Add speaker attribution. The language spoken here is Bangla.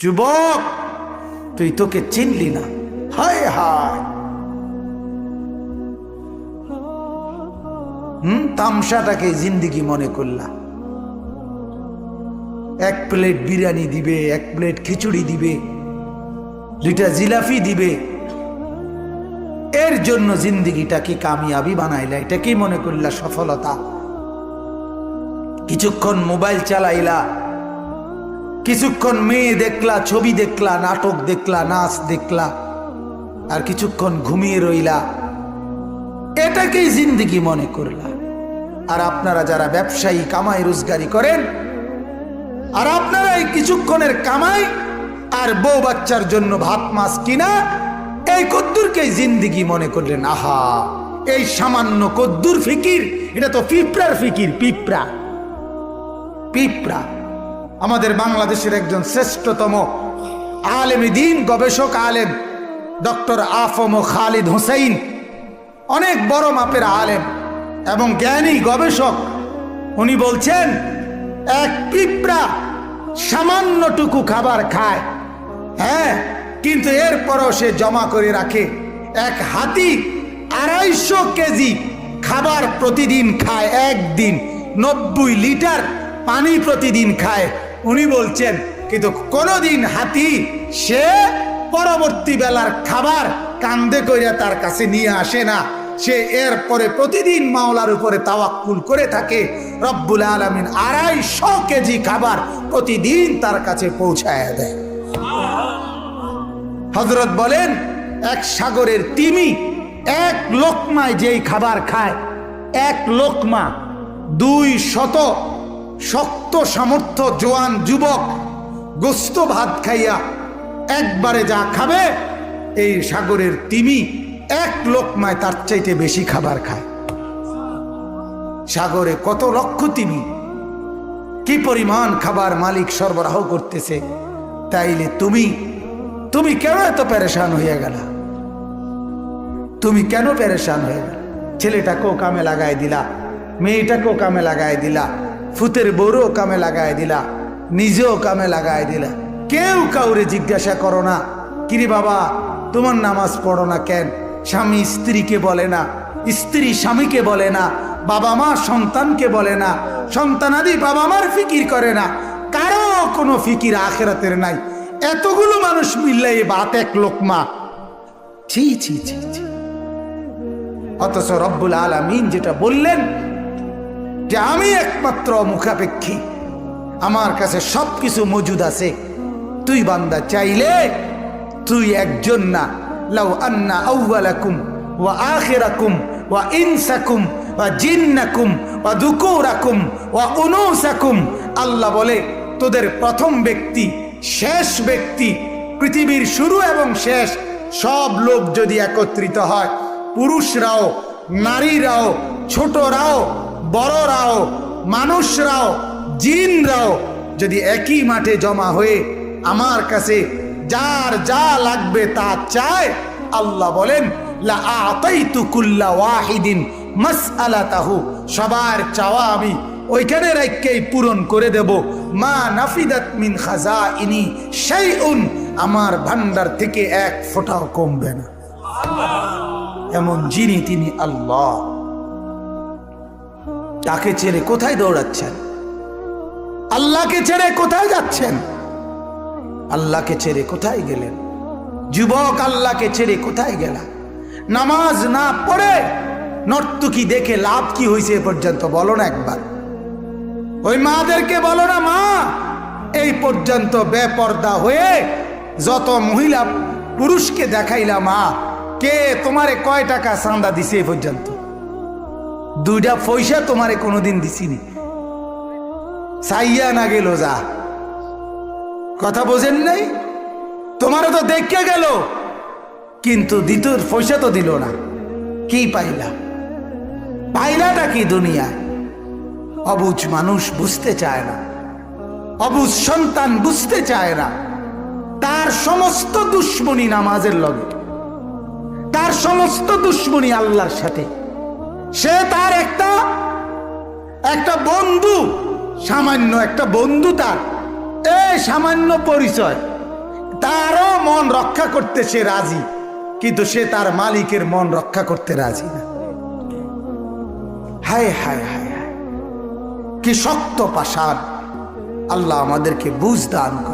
Speaker 1: যুবক তুই তোকে চিনলি না, হায় হায়। তামসাটাকে জিন্দিগি মনে করলা। এক প্লেট বিরিয়ানি দিবে, এক প্লেট খিচুড়ি দিবে, 2টা জিলাপি দিবে, এর জন্য জিন্দিগিটাকে কামিয়াবি বানাইলা। এটা কি মনে করলা সফলতা? কিছুক্ষণ মোবাইল চালাইলা, কিছুক্ষণ মেয়ে দেখলা, ছবি দেখলা, নাটক দেখলা, নাচ দেখলা, আর কিছুক্ষণ ঘুমিয়ে রইলা, এটাকেই জিন্দিগি মনে করলা। আর আপনারা যারা ব্যবসায়ী কামাই রোজগারি করেন, আর আপনারা এই কিছুক্ষণের কামাই আর বউ বাচ্চার জন্য ভাত মাছ কিনা এই কদ্দুরকে জিন্দিগি মনে করলেন। আহা, এই সামান্য কদ্দুর ফিকির, এটা তো পিঁপড়ার ফিকির। পিঁপড়া পিঁপড়া। আমাদের বাংলাদেশের একজন শ্রেষ্ঠতম আলেম দ্বীন, গবেষক আলেম ডক্টর আফম খালিদ হুসাইন, অনেক বড় মাপের আলেম এবং জ্ঞানী গবেষক, উনি বলছেন এক পিঁপড়া সামান্যটুকু খাবার খায়, হ্যাঁ, কিন্তু এরপরও সে জমা করে রাখে। এক হাতি 250 কেজি খাবার প্রতিদিন খায়, একদিন 90 লিটার পানি প্রতিদিন খায়। উনি বলছেন কিন্তু কোনোদিন হাতি সে পরবর্তী বেলার খাবার কান্দে কইরা তার কাছে নিয়ে আসে না। সে এরপরে প্রতিদিন মাওলার উপরে তাওয়াক্কুল করে থাকে। রব্বুল আলামিন 250 কেজি খাবার প্রতিদিন তার কাছে পৌঁছায় দেয়। হযরত বলেন এক সাগরের তিমি এক লোকমায় যেই খাবার খায়, এক লোকমা 200 শক্ত সামর্থ্য জোয়ান যুবক গোস্ত ভাত খাইয়া একবারে যা খাবে, এই সাগরের তিমি এক লোকমায় তার চাইতে বেশি খাবার খায়। সাগরে কত লক্ষ তিমি, কি পরিমাণ খাবার মালিক সরবরাহ করতেছে। তাইলে তুমি কেন এত পেরেশান হইয়া গেলা? তুমি কেন পেরেশান হয়ে গেল? ছেলেটাকেও কামে লাগাই দিলা, মেয়েটাকেও কামে লাগাই দিলা, ফুতের বউরও কামে লাগাই দিলা, নিজেও কামে লাগাই দিলা। কেউ কাউরে জিজ্ঞাসা করো না, কিরে বাবা তোমার নামাজ পড়ো না কেন? স্বামী স্ত্রীকে বলে না, স্ত্রী স্বামীকে বলে না, বাবা মা সন্তানকে বলে না, সন্তানাদি বাবা মার ফিকির করে না, কারো কোনো ফিকির আখিরাতের নাই। এতগুলো মানুষ মিললে এই বাত এক লোকমা, ছি ছি ছি ছি। অথচ রব্বুল আলামিন যেটা বললেন যে আমি একমাত্র মুখাপেক্ষী, আমার কাছে সবকিছু মজুদ আছে। তুই বান্দা চাইলে তুই একজন না, লাউ আন্না আউওয়ালাকুম ওয়া আখিরাকুম ওয়া ইনসাকুম ওয়া জিন্নাকুম ওয়া যুকুরাকুম ওয়া উনুসাকুম, আল্লাহ বলে তোদের প্রথম ব্যক্তি, শেষ ব্যক্তি, পৃথিবীর শুরু এবং শেষ সব লোক যদি একত্রিত হয়, পুরুষরাও, নারীরাও, ছোটরাও, বড়রাও, মানুষরাও, জিনরাও যদি একই মাঠে জমা হয়ে আমার কাছে যার যা লাগবে তা চায়, আল্লাহ বলেন লা আতাইতু কুল্লা ওয়াহিদিন মাসআলাতাহু, সবার চাওয়া আমি ওইখানে রাখকেই পূরণ করে দেব। মা নাফিদাত মিন খাজাইনি শাইউন, আমার ভান্ডার থেকে এক ফোঁটাও কমবে না। এমন যিনি তিনি আল্লাহ। তাকে ছেড়ে কোথায় দৌড়াচ্ছেন? আল্লাহকে ছেড়ে কোথায় যাচ্ছেন? আল্লাহকে ছেড়ে কোথায় গেলেন? যুবক আল্লাহকে ছেড়ে কোথায় গেলা? নামাজ না পড়ে নর্তকী দেখে লাভ কি হয়েছে এ পর্যন্ত বলো না একবার। ওই মাদেরকে বলো না, মা এই পর্যন্ত বেপর্দা হয়ে যত মহিলা পুরুষকে দেখাইলা, মা কে তোমারে কয় টাকা চাঁদা দিছে এ পর্যন্ত? 2টা পয়সা তোমারে কোনোদিন দিছিনি, চাইয়া না গেল যা। কথা বোঝেন নাই? তোমারও তো দেখে গেল, কিন্তু দ্বিতীয় পয়সা তো দিল না। কি পাইলা? পাইলাটা কি দুনিয়ায়? অবুঝ মানুষ বুঝতে চায় না, অবুঝ সন্তান বুঝতে চায় না। তার সমস্ত দুশ্মনী নামাজের লগে, তার সমস্ত দুশ্মনী আল্লাহর সাথে। সে তার একটা বন্ধু, সামান্য একটা বন্ধু, তার এই সামান্য পরিচয়, তারও মন রক্ষা করতে সে রাজি, কিন্তু সে তার মালিকের মন রক্ষা করতে রাজি না। হায় হায় হায় হায়, কি শক্ত পাষাণ! আল্লাহ আমাদেরকে বুঝ দান করুন।